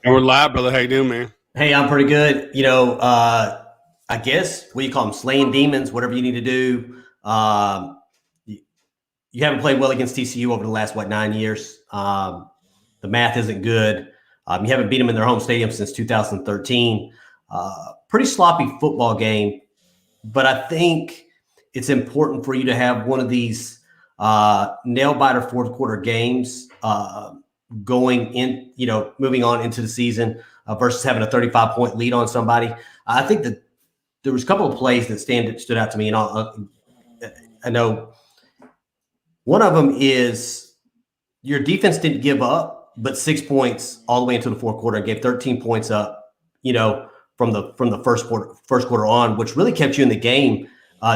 And we're live, brother. How you doing, man? Hey, I'm pretty good. I guess what do you call them? Slaying demons, whatever you need to do. You haven't played well against TCU over the last 9 years. The math isn't good. You haven't beat them in their home stadium since 2013. Pretty sloppy football game, but I think it's important for you to have one of these nail biter fourth quarter games going in, moving on into the season versus having a 35-point lead on somebody. I think that there was a couple of plays that stood out to me, and I know one of them is your defense didn't give up, but 6 points all the way into the fourth quarter and gave 13 points up, from the first quarter on, which really kept you in the game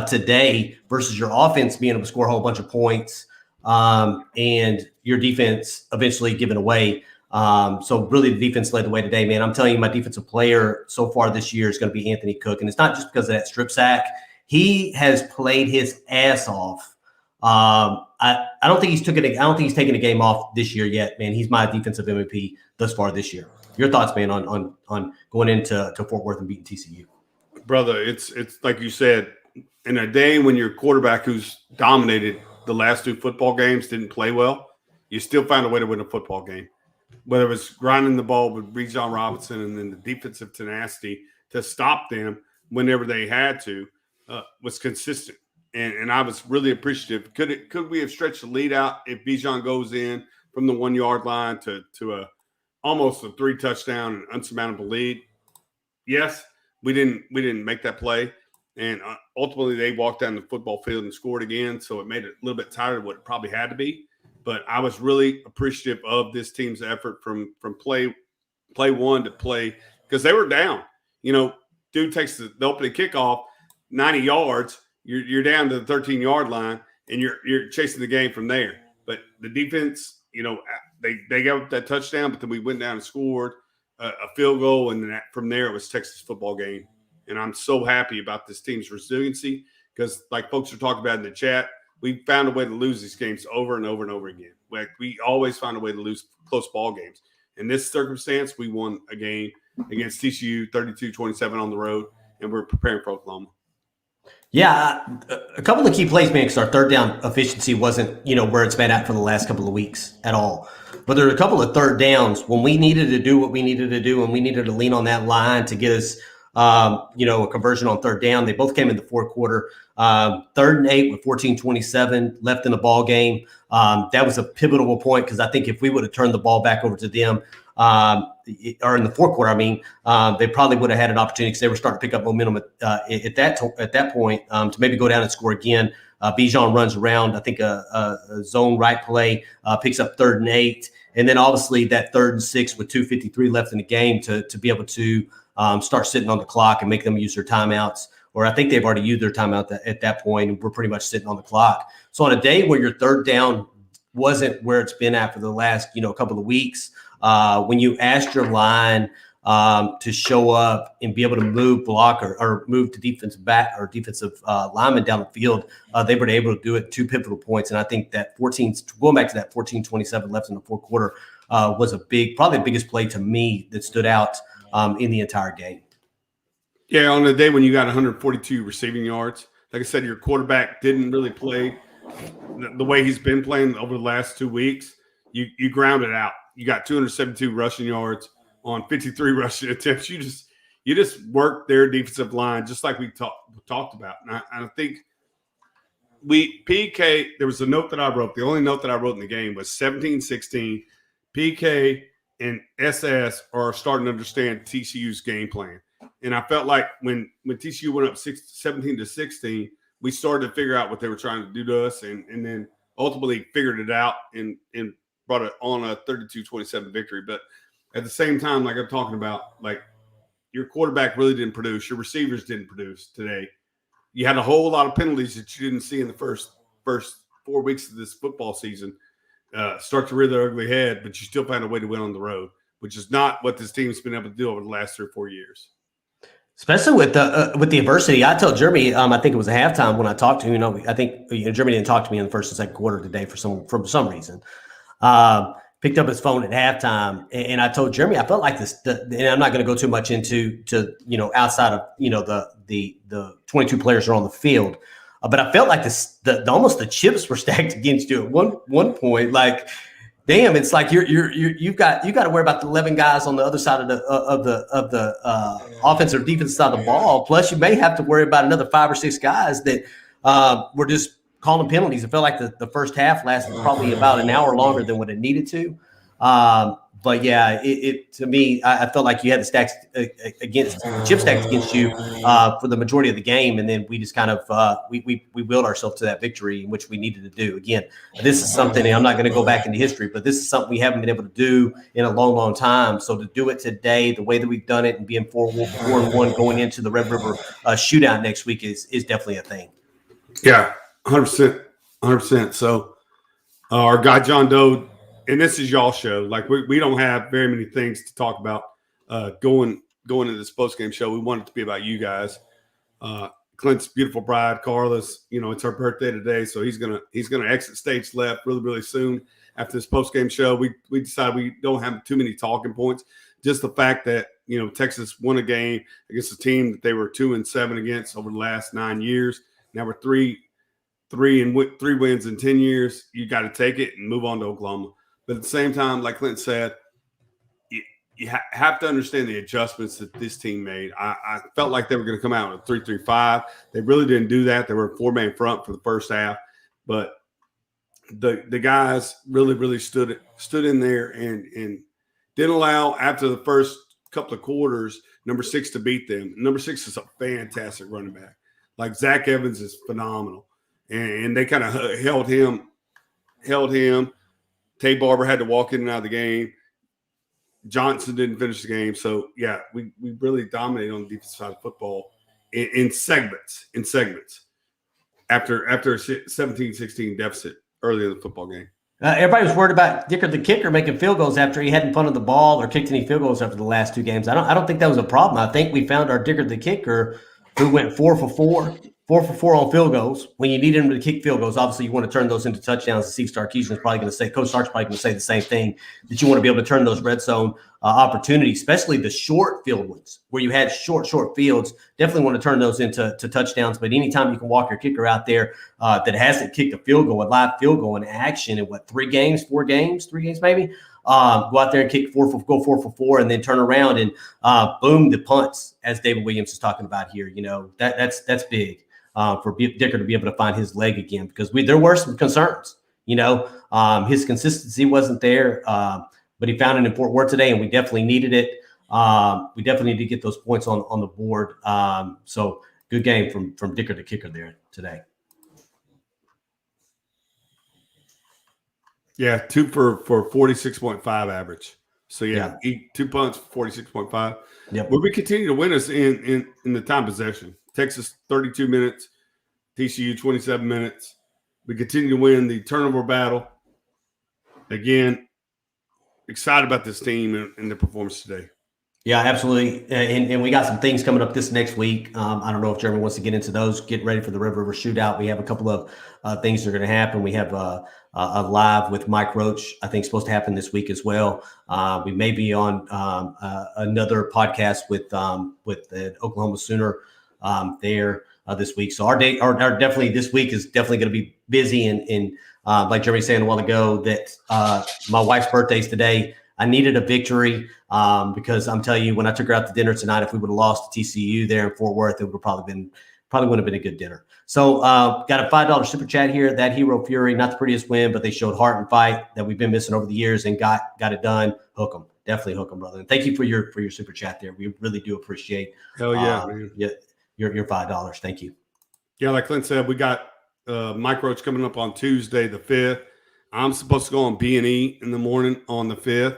today versus your offense being able to score a whole bunch of points and your defense eventually giving away. So really the defense led the way today, man. I'm telling you, my defensive player so far this year is going to be Anthony Cook. And it's not just because of that strip sack. He has played his ass off. I don't think he's taken a game off this year yet, man. He's my defensive MVP thus far this year. Your thoughts, man, on going into Fort Worth and beating TCU? Brother, it's like you said, in a day when your quarterback who's dominated the last two football games didn't play well, you still find a way to win a football game. Whether it was grinding the ball with Bijan Robinson and then the defensive tenacity to stop them whenever they had to was consistent. And I was really appreciative. Could we have stretched the lead out if Bijan goes in from the 1 yard line to almost a 3-touchdown and unsurmountable lead? Yes, we didn't make that play. And ultimately, they walked down the football field and scored again. So it made it a little bit tighter than what it probably had to be. But I was really appreciative of this team's effort from play one to play, because they were down. Dude takes the opening kickoff 90 yards. You're down to the 13-yard line, and you're chasing the game from there. But the defense, they gave up that touchdown, but then we went down and scored a field goal, and then from there it was Texas football game. And I'm so happy about this team's resiliency because, like folks are talking about in the chat, we found a way to lose these games over and over and over again. Like, we always find a way to lose close ball games. In this circumstance, we won a game against TCU 32-27 on the road, and we're preparing for Oklahoma. Yeah, a couple of key plays, man, because our third down efficiency wasn't, where it's been at for the last couple of weeks at all. But there were a couple of third downs when we needed to do what we needed to do, and we needed to lean on that line to get us, a conversion on third down. They both came in the fourth quarter. 3rd and 8 with 14:27 left in the ball game. That was a pivotal point because I think if we would have turned the ball back over to them, or in the fourth quarter, they probably would have had an opportunity because they were starting to pick up momentum at that point to maybe go down and score again. Bijan runs around, I think a zone right play, picks up 3rd and 8, and then obviously that 3rd and 6 with 2:53 left in the game to be able to start sitting on the clock and make them use their timeouts. Or I think they've already used their timeout at that point, and we're pretty much sitting on the clock. So on a day where your third down wasn't where it's been at for the last couple of weeks, when you asked your line to show up and be able to move block or move to defensive back or defensive lineman down the field, they were able to do it 2 pivotal points. And I think that going back to that 14:27 left in the fourth quarter was probably the biggest play to me that stood out in the entire game. Yeah, on the day when you got 142 receiving yards, like I said, your quarterback didn't really play the way he's been playing over the last 2 weeks. You grounded out. You got 272 rushing yards on 53 rushing attempts. You just worked their defensive line just like we talked about. And I think PK, there was a note that I wrote. The only note that I wrote in the game was 17-16. PK and SS are starting to understand TCU's game plan. And I felt like when TCU went up 17-16, we started to figure out what they were trying to do to us, and then ultimately figured it out and brought it on a 32-27 victory. But at the same time, like I'm talking about, like, your quarterback really didn't produce. Your receivers didn't produce today. You had a whole lot of penalties that you didn't see in the first 4 weeks of this football season start to rear their ugly head, but you still found a way to win on the road, which is not what this team's been able to do over the last 3 or 4 years. Especially with the adversity. I told Jeremy, I think it was a halftime when I talked to him. I think Jeremy didn't talk to me in the first and second quarter today for some reason. picked up his phone at halftime, and I told Jeremy I felt like this. And I'm not going to go too much into outside of the 22 players are on the field, but I felt like almost the chips were stacked against you at one point. Like, damn, it's like you've got to worry about the 11 guys on the other side of the offense or defense side of the ball. Plus, you may have to worry about another 5 or 6 guys that were just calling penalties. It felt like the first half lasted probably about an hour longer than what it needed to. But yeah, it to me, I felt like you had the stacks chip stacked against you for the majority of the game, and then we just kind of we willed ourselves to that victory, which we needed to do. Again, this is something, and I'm not going to go back into history, but this is something we haven't been able to do in a long time. So to do it today, the way that we've done it, and being 4-1 going into the Red River shootout next week is definitely a thing. Yeah, 100%. So our guy John Doe. And this is y'all show. Like we don't have very many things to talk about going into this post-game show. We want it to be about you guys. Clint's beautiful bride, Carla's, it's her birthday today, so he's gonna exit stage left really soon after this post-game show. We decided we don't have too many talking points. Just the fact that Texas won a game against a team that they were 2-7 against over the last 9 years. Now we're 3 wins in 10 years. You got to take it and move on to Oklahoma. But at the same time, like Clint said, you have to understand the adjustments that this team made. I felt like they were going to come out with 3-3-5. They really didn't do that. They were a 4-man front for the first half. But the guys really stood in there and didn't allow, after the first couple of quarters, number 6 to beat them. Number 6 is a fantastic running back. Like, Zach Evans is phenomenal. And they kind of held him. Tay Barber had to walk in and out of the game. Johnson didn't finish the game. So, yeah, we really dominated on the defensive side of football in segments after a 17-16 deficit early in the football game. Everybody was worried about Dicker the kicker making field goals after he hadn't punted the ball or kicked any field goals after the last 2 games. I don't think that was a problem. I think we found our Dicker the kicker who went 4 for 4 on field goals. When you need him to kick field goals, obviously you want to turn those into touchdowns. Steve Sarkisian is probably going to say, Coach Sark's probably going to say the same thing, that you want to be able to turn those red zone opportunities, especially the short field ones where you had short fields. Definitely want to turn those into touchdowns. But anytime you can walk your kicker out there that hasn't kicked a field goal, a live field goal in action in 3 games maybe, go out there and kick 4 for 4, and then turn around and boom, the punts, as David Williams is talking about here. That's big. For Dicker to be able to find his leg again, because there were some concerns. His consistency wasn't there, but he found it in Fort Worth today, and we definitely needed it. We definitely need to get those points on the board. So good game from Dicker the kicker there today. Yeah, 2 for 46.5 average. So yeah. 2 punts, 46.5. Yep. Will we continue to win us in the time possession? Texas 32 minutes, TCU 27 minutes. We continue to win the turnover battle. Again, excited about this team and the performance today. Yeah, absolutely. And we got some things coming up this next week. I don't know if Jeremy wants to get into those. Get ready for the Red River shootout. We have a couple of things that are going to happen. We have a live with Mike Roach, I think, supposed to happen this week as well. We may be on another podcast with the Oklahoma Sooner there this week. So our definitely this week is definitely going to be busy. And like Jeremy saying a while ago, that my wife's birthday is today. I needed a victory because I'm telling you, when I took her out to dinner tonight, if we would have lost to TCU there in Fort Worth, it would have probably wouldn't have been a good dinner. So got a $5 super chat here. That Hero Fury, not the prettiest win, but they showed heart and fight that we've been missing over the years and got it done. Hook them. Definitely hook them, brother. And thank you for your super chat there. We really do appreciate Hell yeah, man. Your $5. Thank you. Yeah, like Clint said, we got Mike Roach coming up on Tuesday the 5th. I'm supposed to go on B&E in the morning on the 5th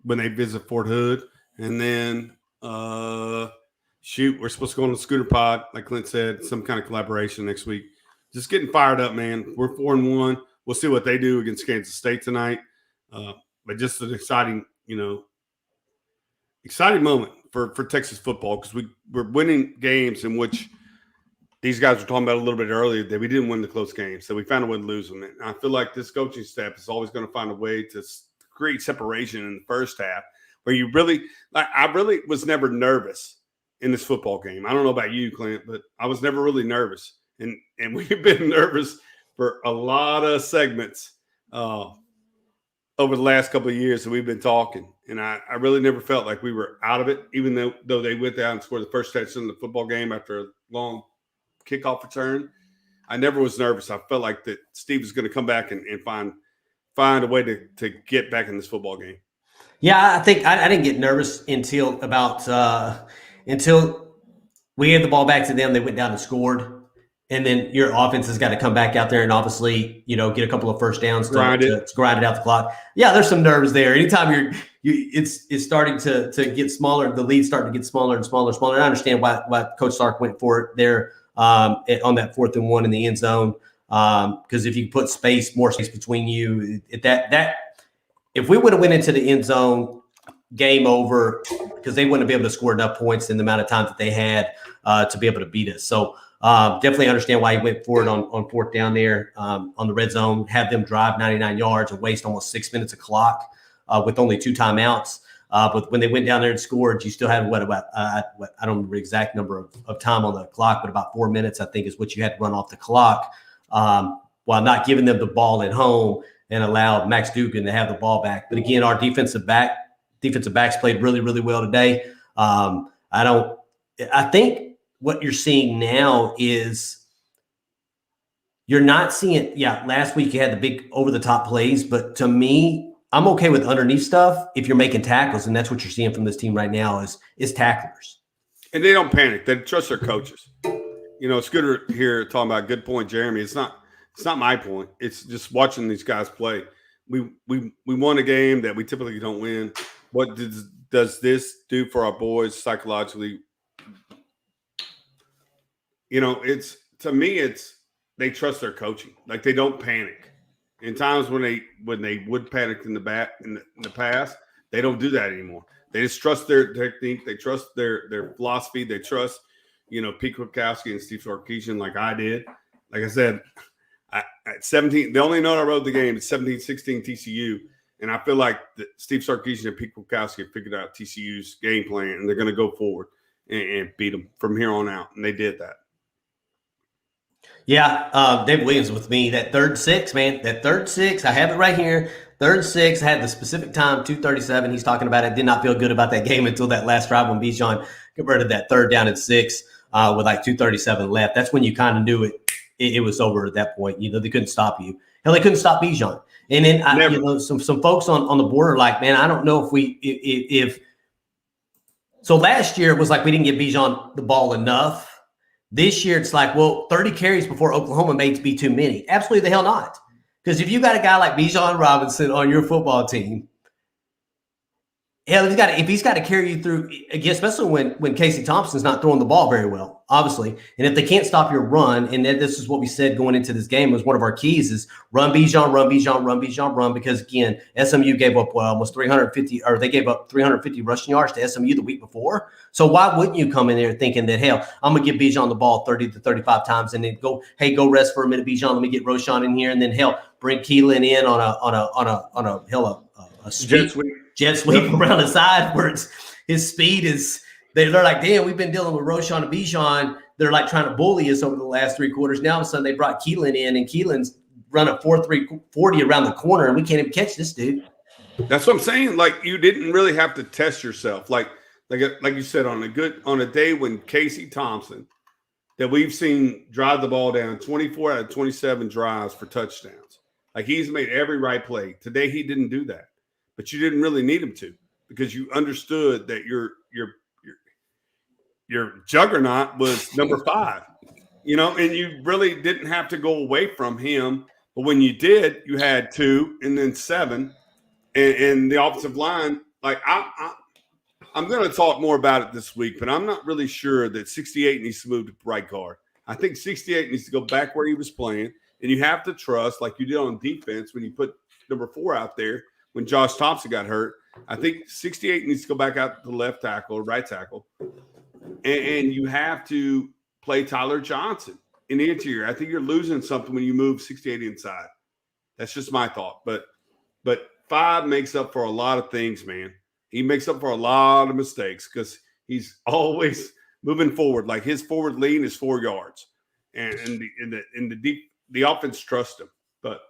when they visit Fort Hood. And then, we're supposed to go on the Scooter Pod, like Clint said, some kind of collaboration next week. Just getting fired up, man. We're 4-1. We'll see what they do against Kansas State tonight. But just an exciting moment for Texas football, because we're winning games in which these guys were talking about a little bit earlier that we didn't win the close games. So we found a way to lose them. And I feel like this coaching staff is always going to find a way to create separation in the first half where you really like. I really was never nervous in this football game. I don't know about you, Clint, but I was never really nervous, and we've been nervous for a lot of segments over the last couple of years that we've been talking, and I really never felt like we were out of it, even though they went down and scored the first touchdown in the football game after a long kickoff return. I never was nervous. I felt like that Steve was going to come back and find a way to get back in this football game. Yeah, I think I didn't get nervous until until we gave the ball back to them. They went down and scored. And then your offense has got to come back out there and obviously, get a couple of first downs to grind it out the clock. Yeah, there's some nerves there. Anytime it's starting to get smaller, the lead's starting to get smaller and smaller and smaller. And I understand why Coach Sark went for it there on that 4th and 1 in the end zone. Because if you put more space between you, if we would have went into the end zone, game over, because they wouldn't be able to score enough points in the amount of time that they had to be able to beat us. So definitely understand why he went for it on 4th down there on the red zone, have them drive 99 yards and waste almost 6 minutes of clock with only 2 timeouts. But when they went down there and scored, you still had I don't remember the exact number of time on the clock, but about 4 minutes, I think, is what you had to run off the clock while not giving them the ball at home and allowed Max Dugan to have the ball back. But again, our defensive backs played really, really well today. I think what you're seeing now is you're not seeing, last week you had the big over-the-top plays, but to me, I'm okay with underneath stuff if you're making tackles, and that's what you're seeing from this team right now is tacklers. And they don't panic. They trust their coaches. It's good to hear talking about good point, Jeremy. It's not my point. It's just watching these guys play. We won a game that we typically don't win. What does this do for our boys psychologically? It's to me, they trust their coaching. Like they don't panic. In times when they would panic in the past, they don't do that anymore. They just trust their technique. They trust their philosophy. They trust, Pete Kwiatkowski and Steve Sarkisian like I did. Like I said, at 17, the only note I wrote the game is 17-16 TCU. And I feel like Steve Sarkisian and Pete Kwiatkowski have figured out TCU's game plan, and they're going to go forward and beat them from here on out. And they did that. Yeah, David Williams with me. That 3rd and 6, man. That 3rd and 6, I have it right here. 3rd and 6, I had the specific time, 2:37. He's talking about it. Did not feel good about that game until that last drive when Bijan converted that 3rd down and 6 with like 2:37 left. That's when you kind of knew it was over at that point. They couldn't stop you. Hell, they couldn't stop Bijan. And then some folks on the board are like, man, I don't know if so last year it was like we didn't give Bijan the ball enough. This year it's like, well, 30 carries before Oklahoma may be too many. Absolutely the hell not. Because if you got a guy like Bijan Robinson on your football team, hell, if he's got to carry you through, again, especially when Casey Thompson's not throwing the ball very well, obviously, and if they can't stop your run, and this is what we said going into this game was one of our keys is run Bijan, because again, SMU gave up almost 350, or they gave up 350 rushing yards to SMU the week before. So why wouldn't you come in there thinking that, hell, I'm gonna give Bijan the ball 30 to 35 times, and then go rest for a minute, Bijan. Let me get Roschon in here, and then bring Keelan in on a jet sweep around the side where his speed is. They're like, damn, we've been dealing with Roschon and Bijan. They're like trying to bully us over the last 3 quarters. Now all of a sudden they brought Keelan in, and Keelan's running 4.340 around the corner, and we can't even catch this dude. That's what I'm saying. Like you didn't really have to test yourself. Like you said, on a day when Casey Thompson, that we've seen drive the ball down 24 out of 27 drives for touchdowns. Like he's made every right play. Today he didn't do that, but you didn't really need him to, because you understood that your juggernaut was number 5, and you really didn't have to go away from him. But when you did, you had 2 and then 7, and the offensive line. Like I'm going to talk more about it this week, but I'm not really sure that 68 needs to move to right guard. I think 68 needs to go back where he was playing, and you have to trust, like you did on defense when you put number 4 out there when Josh Thompson got hurt. I think 68 needs to go back out to the left tackle or right tackle. And you have to play Tyler Johnson in the interior. I think you're losing something when you move 68 inside. That's just my thought. But 5 makes up for a lot of things, man. He makes up for a lot of mistakes because he's always moving forward. Like his forward lean is 4 yards, and the offense trusts him. But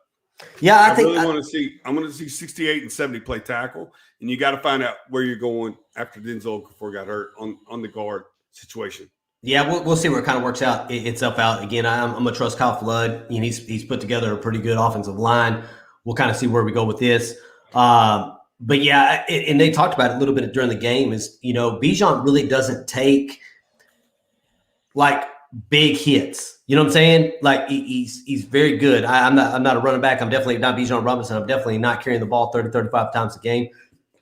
yeah, I really want to see. I'm going to see 68 and 70 play tackle, and you got to find out where you're going after Denzel before he got hurt on the guard situation. Yeah, we'll see where it kind of works out itself out. Again, I'm gonna trust Kyle Flood. You know, he's put together a pretty good offensive line. We'll kind of see where we go with this. But yeah, and they talked about it a little bit during the game. Is Bijan really doesn't take like big hits. You know what I'm saying? Like he's very good. I'm not a running back. I'm definitely not Bijan Robinson. I'm definitely not carrying the ball 30, 35 times a game.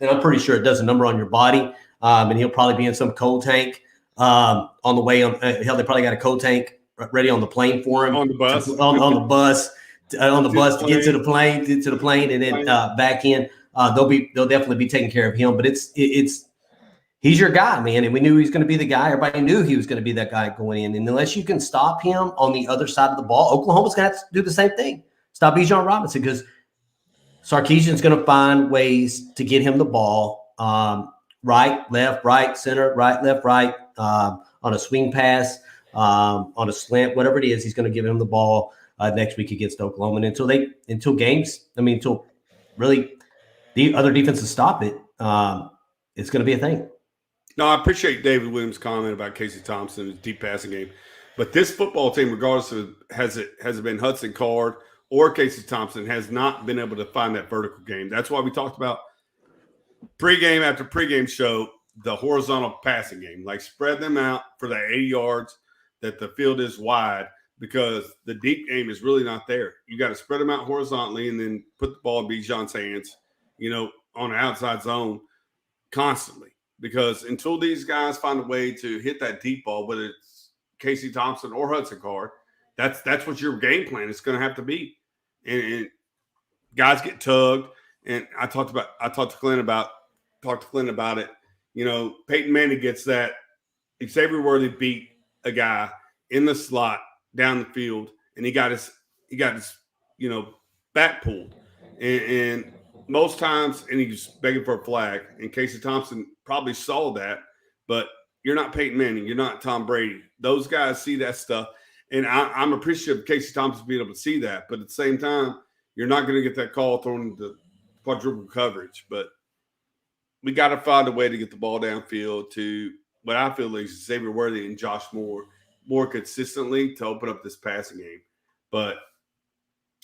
And I'm pretty sure it does a number on your body. And he'll probably be in some cold tank. On the way on, hell, they probably got a cold tank ready on the plane for him On the bus, on the bus to get to the plane, and then back in. They'll definitely be taking care of him. But he's your guy, man, and we knew he was going to be the guy. Everybody knew he was going to be that guy going in. And unless you can stop him on the other side of the ball, Oklahoma's going to have to do the same thing. Stop Bijan Robinson because Sarkisian's going to find ways to get him the ball. Right, left, right, center, right, left, right, on a swing pass, on a slant, whatever it is, he's going to give him the ball next week against Oklahoma. And until really the other defenses stop it, it's going to be a thing. No, I appreciate David Williams' comment about Casey Thompson and his deep passing game. But this football team, regardless of has it been Hudson Card or Casey Thompson, has not been able to find that vertical game. That's why we talked about pregame after pregame show, the horizontal passing game. Like spread them out for that 80 yards, that the field is wide, because the deep game is really not there. You got to spread them out horizontally and then put the ball in Bijan's hands, on the outside zone constantly. Because until these guys find a way to hit that deep ball, whether it's Casey Thompson or Hudson Card, that's what your game plan is going to have to be. And guys get tugged. And I talked to Clint about it. Peyton Manning gets that. Xavier Worthy beat a guy in the slot down the field, and he got his back pulled. And most times, and he was begging for a flag. And Casey Thompson probably saw that, but you're not Peyton Manning. You're not Tom Brady. Those guys see that stuff. And I'm appreciative of Casey Thompson being able to see that. But at the same time, you're not going to get that call thrown into quadruple coverage. But we got to find a way to get the ball downfield to what I feel is Xavier Worthy and Josh Moore more consistently to open up this passing game. But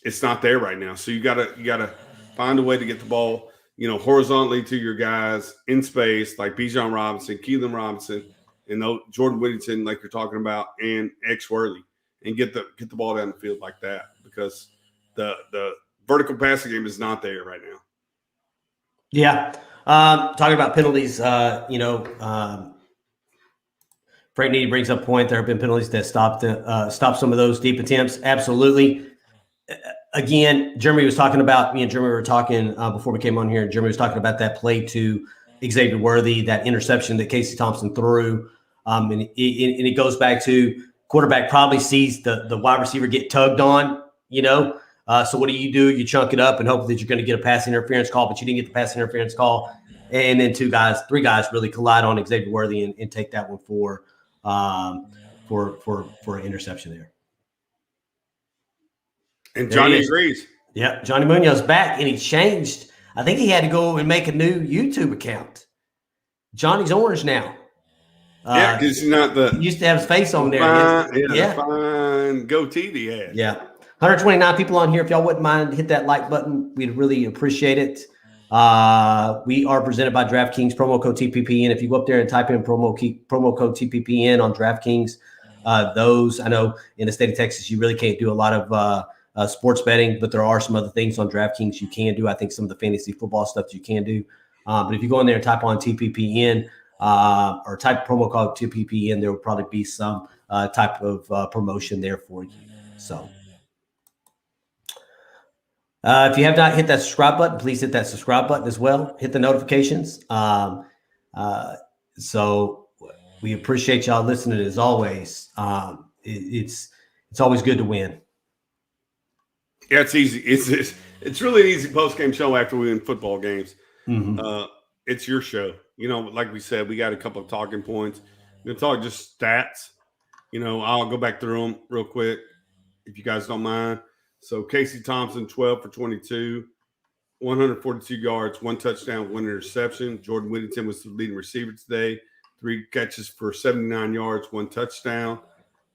it's not there right now. So you gotta find a way to get the ball, horizontally to your guys in space, like Bijan Robinson, Keelan Robinson, and Jordan Whittington, like you're talking about, and X Worthy, and get the ball down the field like that, because the vertical passing game is not there right now. Yeah. Talking about penalties, Frank Needy brings up a point. There have been penalties that stopped some of those deep attempts. Absolutely. Again, Jeremy was talking about, me and Jeremy were talking before we came on here. Jeremy was talking about that play to Xavier Worthy, that interception that Casey Thompson threw. And it goes back to quarterback probably sees the wide receiver get tugged on, So what do? You chunk it up and hope that you're going to get a pass interference call, but you didn't get the pass interference call. And then three guys really collide on Xavier Worthy and take that one for an interception there. And Johnny agrees. Yeah, Johnny Munoz back, and he changed. I think he had to go and make a new YouTube account. Johnny's orange now. Yeah, because he's not he used to have his face on there. The fine goatee he had. Yeah. 129 people on here. If y'all wouldn't mind, hit that like button. We'd really appreciate it. We are presented by DraftKings, promo code TPPN. If you go up there and type in promo code TPPN on DraftKings, those, I know in the state of Texas, you really can't do a lot of sports betting, but there are some other things on DraftKings you can do. I think some of the fantasy football stuff you can do. But if you go in there and type on TPPN or type promo code TPPN, there will probably be some type of promotion there for you. So if you have not hit that subscribe button, please hit that subscribe button as well. Hit the notifications. So we appreciate y'all listening as always. It's always good to win. Yeah, it's easy. It's really an easy post game show after we win football games. It's your show. Like we said, we got a couple of talking points. We're gonna talk just stats. I'll go back through them real quick if you guys don't mind. So Casey Thompson, 12 for 22, 142 yards, 1 touchdown, 1 interception. Jordan Whittington was the leading receiver today, 3 catches for 79 yards, 1 touchdown.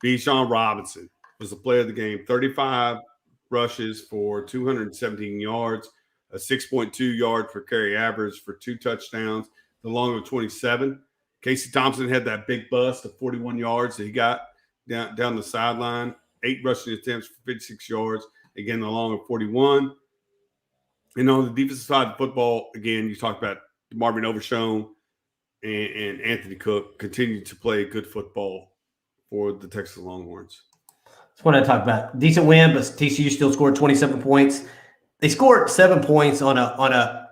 Bijan Robinson was the player of the game, 35 rushes for 217 yards, a 6.2 yard per carry average for 2 touchdowns, the long of 27. Casey Thompson had that big bust of 41 yards that he got down the sideline, 8 rushing attempts for 56 yards, again, the long of 41. And on the defensive side of football, again, you talked about Marvin Overshown and Anthony Cook continue to play good football for the Texas Longhorns. That's what I talked about. Decent win, but TCU still scored 27 points. They scored 7 points on a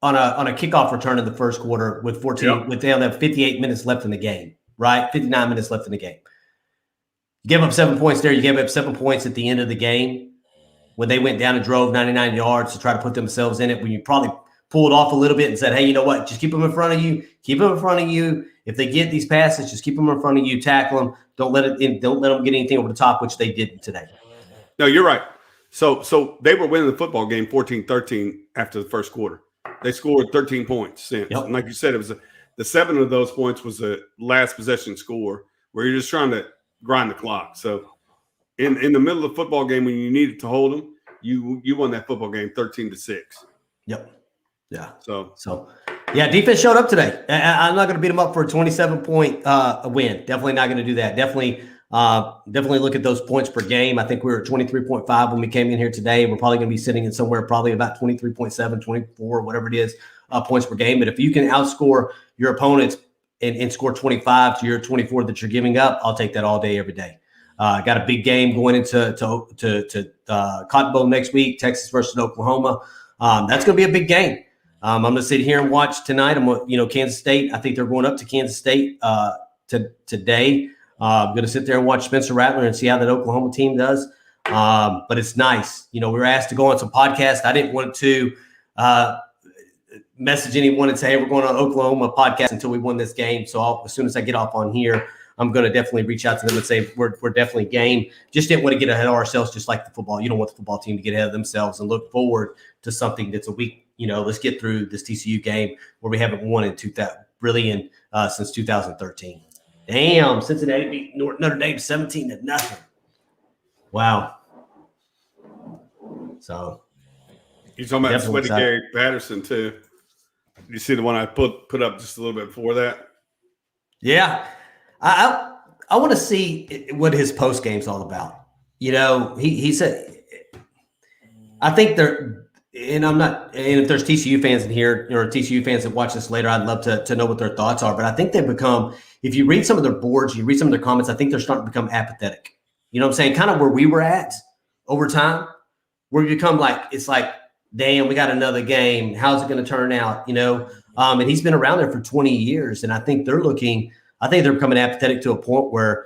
kickoff return in the first quarter with 14. Yep. With they only have 58 minutes left in the game, right? 59 minutes left in the game. You gave up 7 points there. You gave up 7 points at the end of the game when they went down and drove 99 yards to try to put themselves in it. When you probably pulled off a little bit and said, "Hey, you know what? Just keep them in front of you. Keep them in front of you. If they get these passes, just keep them in front of you. Tackle them. Don't let them get anything over the top," which they didn't today. No, you're right. So they were winning the football game 14-13 after the first quarter. They scored 13 points since. Yep. And like you said, it was the 7 of those points was the last possession score where you're just trying to grind the clock. So in the middle of the football game when you needed to hold them, you won that football game 13-6. Yep. Yeah. So yeah, defense showed up today. I'm not going to beat them up for a 27-point win. Definitely not going to do that. Definitely look at those points per game. I think we were at 23.5 when we came in here today. We're probably going to be sitting in somewhere probably about 23.7, 24, whatever it is, points per game. But if you can outscore your opponents and score 25 to your 24 that you're giving up, I'll take that all day, every day. Got a big game going into Cotton Bowl next week, Texas versus Oklahoma. That's going to be a big game. I'm going to sit here and watch tonight. Kansas State. I think they're going up to Kansas State today. I'm going to sit there and watch Spencer Rattler and see how that Oklahoma team does. But it's nice. We were asked to go on some podcasts. I didn't want to message anyone and say, "Hey, we're going on Oklahoma podcast," until we won this game. So as soon as I get off on here, I'm going to definitely reach out to them and say we're definitely game. Just didn't want to get ahead of ourselves, just like the football. You don't want the football team to get ahead of themselves and look forward to something that's a week. Let's get through this TCU game where we haven't won since 2013. Damn, Cincinnati beat Notre Dame 17-0. Wow. So you're talking about Sweaty Gary Patterson too. You see the one I put up just a little bit before that? Yeah. I want to see what his post game's all about. He said, I think they're, and I'm not, and if there's TCU fans in here or TCU fans that watch this later, I'd love to know what their thoughts are. But I think they've become, if you read some of their boards, you read some of their comments, I think they're starting to become apathetic. You know what I'm saying? Kind of where we were at over time, where you become it's like, damn, we got another game. How's it going to turn out? And he's been around there for 20 years. And I think they're becoming apathetic to a point where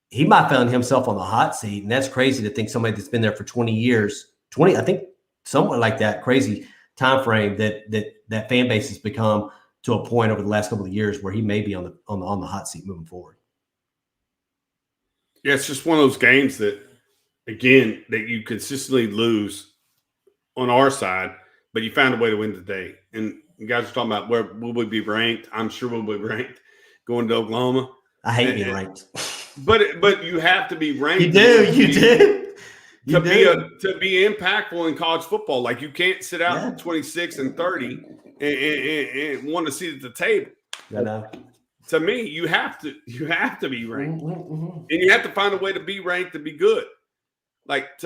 he might find himself on the hot seat. And that's crazy to think somebody that's been there for 20 years, I think somewhere like that crazy time frame that fan base has become to a point over the last couple of years where he may be on the hot seat moving forward. Yeah, it's just one of those games that you consistently lose on our side, but you found a way to win today. And you guys are talking about where will we be ranked? I'm sure we'll be ranked going to Oklahoma. I hate being ranked. But you have to be ranked. You do. To be impactful in college football. Like you can't sit out at 26 and 30 and want to sit at the table. I know. To me, you have to be ranked. And you have to find a way to be ranked to be good. Like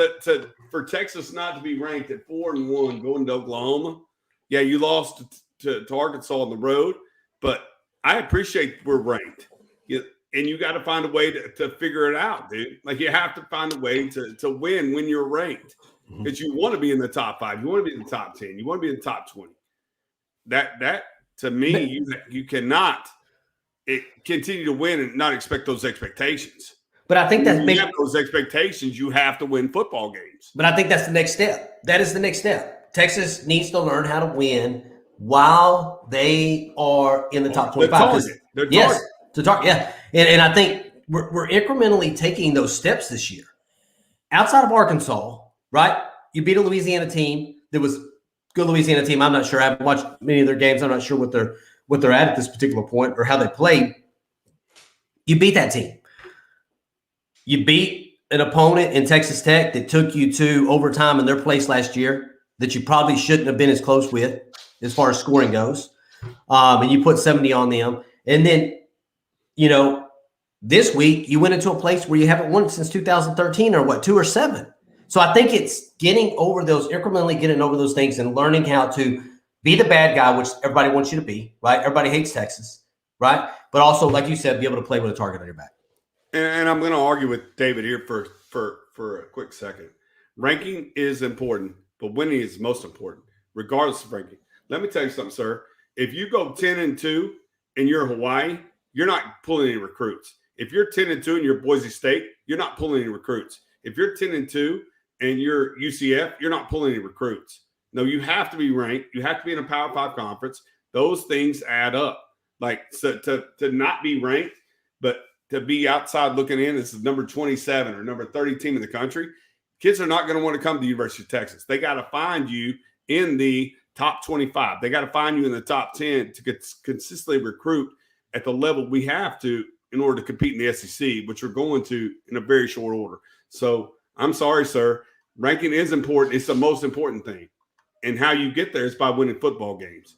for Texas not to be ranked at 4-1 going to Oklahoma. Yeah, you lost to Arkansas on the road, but I appreciate we're ranked. And you got to find a way to figure it out, dude. Like you have to find a way to win when you're ranked. Because you want to be in the top 5. You want to be in the top 10. You want to be in the top 20. That to me, you cannot continue to win and not expect those expectations. But I think When you have those expectations, you have to win football games. But I think that's the next step. That is the next step. Texas needs to learn how to win while they are in the top 25. They're target. Yeah. And I think we're incrementally taking those steps this year. Outside of Arkansas, right? You beat a Louisiana team that was good Louisiana team. I'm not sure. I haven't watched many of their games. I'm not sure what they're at this particular point or how they played. You beat that team. You beat an opponent in Texas Tech that took you to overtime in their place last year that you probably shouldn't have been as close with as far as scoring goes. And you put 70 on them. And then, this week you went into a place where you haven't won since 2013 or 2 or 7. So I think it's incrementally getting over those things and learning how to be the bad guy, which everybody wants you to be, right? Everybody hates Texas, right? But also, like you said, be able to play with a target on your back. And I'm going to argue with David here for a quick second. Ranking is important, but winning is most important, regardless of ranking. Let me tell you something, sir. If you go 10-2 and you're Hawaii, you're not pulling any recruits. If you're 10-2 and you're Boise State, you're not pulling any recruits. If you're 10-2 and you're UCF, you're not pulling any recruits. No, you have to be ranked. You have to be in a Power 5 conference. Those things add up. So to not be ranked, but to be outside looking in, this is number 27 or number 30 team in the country. Kids are not going to want to come to the University of Texas. They got to find you in the top 25. They got to find you in the top 10 to consistently recruit at the level we have to in order to compete in the SEC, which we're going to in a very short order. So I'm sorry, sir. Ranking is important. It's the most important thing. And how you get there is by winning football games.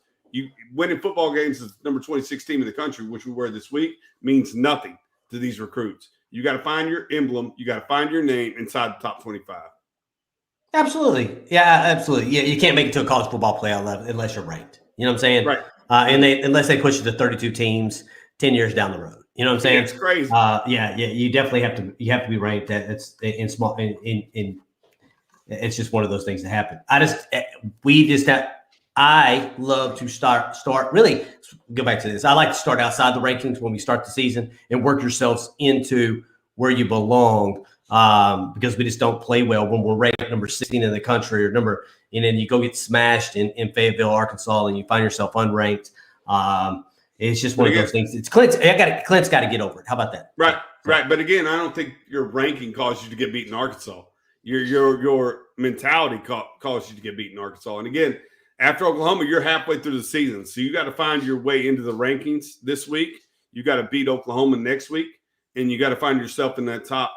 Winning football games as number 26 team in the country, which we were this week, means nothing to these recruits. You got to find your emblem. You got to find your name inside the top 25. Absolutely. Yeah, absolutely. Yeah, you can't make it to a college football playoff unless you're ranked. You know what I'm saying? Right. Unless they push you to 32 teams 10 years down the road. You know what I'm saying? It's crazy. Yeah. You definitely have to be ranked. It's in small. It's just one of those things that happen. I love to start really go back to this. I like to start outside the rankings when we start the season and work yourselves into where you belong, because we just don't play well when we're ranked number 16 in the country and then you go get smashed in Fayetteville, Arkansas, and you find yourself unranked. It's just one of those things. It's Clint's got to get over it. How about that? Right. But again, I don't think your ranking caused you to get beaten in Arkansas. Your mentality caused you to get beaten in Arkansas. And again, after Oklahoma, you're halfway through the season. So you got to find your way into the rankings this week. You got to beat Oklahoma next week. And you got to find yourself in that top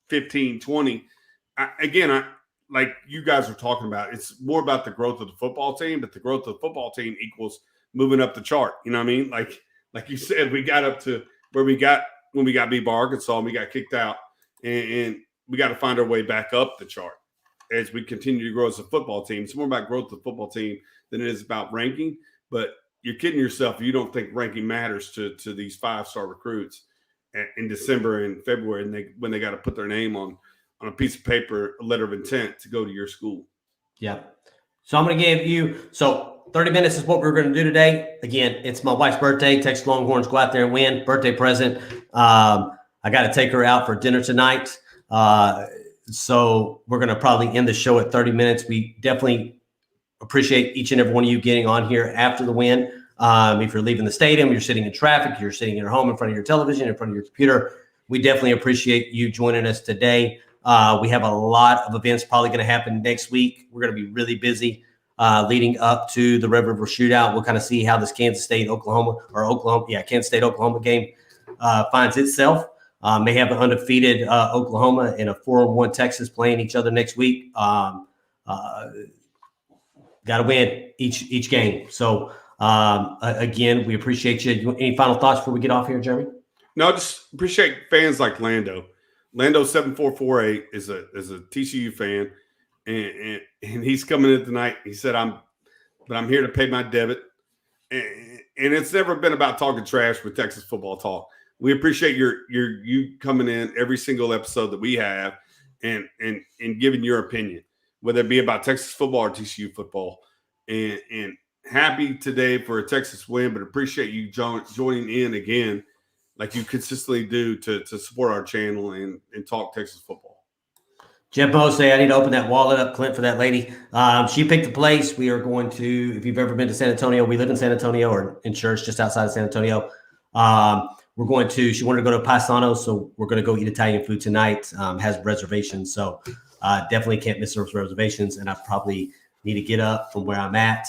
15, 20. Like you guys were talking about, it's more about the growth of the football team, but the growth of the football team equals moving up the chart. You know what I mean? Like you said, we got up to where we got when we got beat by Arkansas and we got kicked out. And we got to find our way back up the chart as we continue to grow as a football team. It's more about growth of the football team than it is about ranking. But you're kidding yourself if you don't think ranking matters to these 5-star recruits in December and February, and when they got to put their name on a piece of paper, a letter of intent to go to your school. Yeah. So I'm going to give you 30 minutes is what we're going to do today. Again, it's my wife's birthday. Texas Longhorns, go out there and win. Birthday present. I got to take her out for dinner tonight. So we're going to probably end the show at 30 minutes. We definitely appreciate each and every one of you getting on here after the win. If you're leaving the stadium, you're sitting in traffic, you're sitting in your home in front of your television, in front of your computer, we definitely appreciate you joining us today. We have a lot of events probably going to happen next week. We're going to be really busy leading up to the Red River Shootout. We'll kind of see how this Kansas State-Oklahoma game finds itself. May have an undefeated Oklahoma and a 4-1 Texas playing each other next week. Got to win each game. So, again, we appreciate you. Any final thoughts before we get off here, Jeremy? No, just appreciate fans like Lando. Lando 7448 is a TCU fan, and he's coming in tonight. He said, I'm here to pay my debit. And it's never been about talking trash with Texas football talk. We appreciate you coming in every single episode that we have and giving your opinion, whether it be about Texas football or TCU football. And happy today for a Texas win, but appreciate you joining in again. like you consistently do to support our channel and talk Texas football. Jeff Bo say, I need to open that wallet up, Clint, for that lady. She picked the place. We are going to, if you've ever been to San Antonio, we live in San Antonio or in church just outside of San Antonio. We're going to, she wanted to go to Paisano, so we're going to go eat Italian food tonight. Has reservations, so definitely can't miss those reservations. And I probably need to get up from where I'm at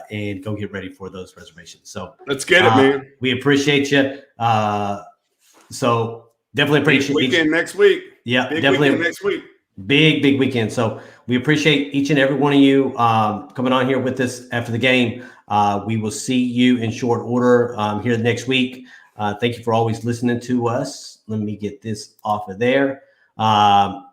and go get ready for those reservations. So let's get it, man. We appreciate you. So definitely appreciate weekend next week. Yeah, big definitely weekend next week. Big weekend. So we appreciate each and every one of you coming on here with us after the game. We will see you in short order here next week. Thank you for always listening to us. Let me get this off of there.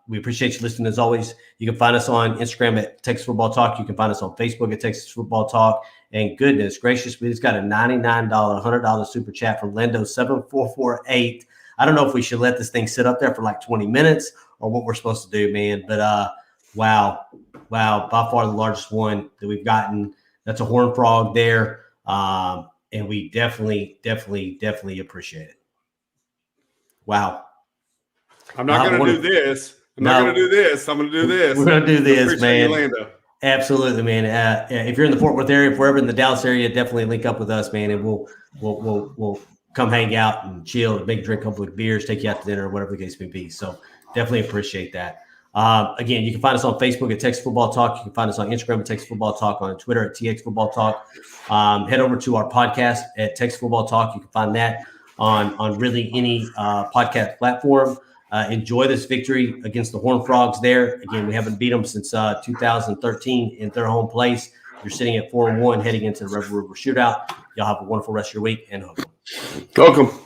We appreciate you listening as always. You can find us on Instagram at Texas Football Talk. You can find us on Facebook at Texas Football Talk. And goodness gracious, we just got a $99, $100 super chat from Lendo7448. I don't know if we should let this thing sit up there for like 20 minutes or what we're supposed to do, man. But wow, by far the largest one that we've gotten. That's a horned frog there. And we definitely appreciate it. Wow. I'm not going to do this. I'm not going to do this. I'm going to do this. We're going to do this, man. Orlando. Absolutely, man. If you're in the Fort Worth area, if we're ever in the Dallas area, definitely link up with us, man, and we'll come hang out and chill, make a drink, a couple of beers, take you out to dinner, or whatever the case may be. So definitely appreciate that. Again, you can find us on Facebook at Texas Football Talk. You can find us on Instagram at Texas Football Talk, on Twitter at TX Football Talk. Head over to our podcast at Texas Football Talk. You can find that on really any podcast platform. Enjoy this victory against the Horned Frogs there. Again, we haven't beat them since 2013 in their home place. You're sitting at 4-1 heading into the Rivalry Shootout. Y'all have a wonderful rest of your week and hope. Welcome.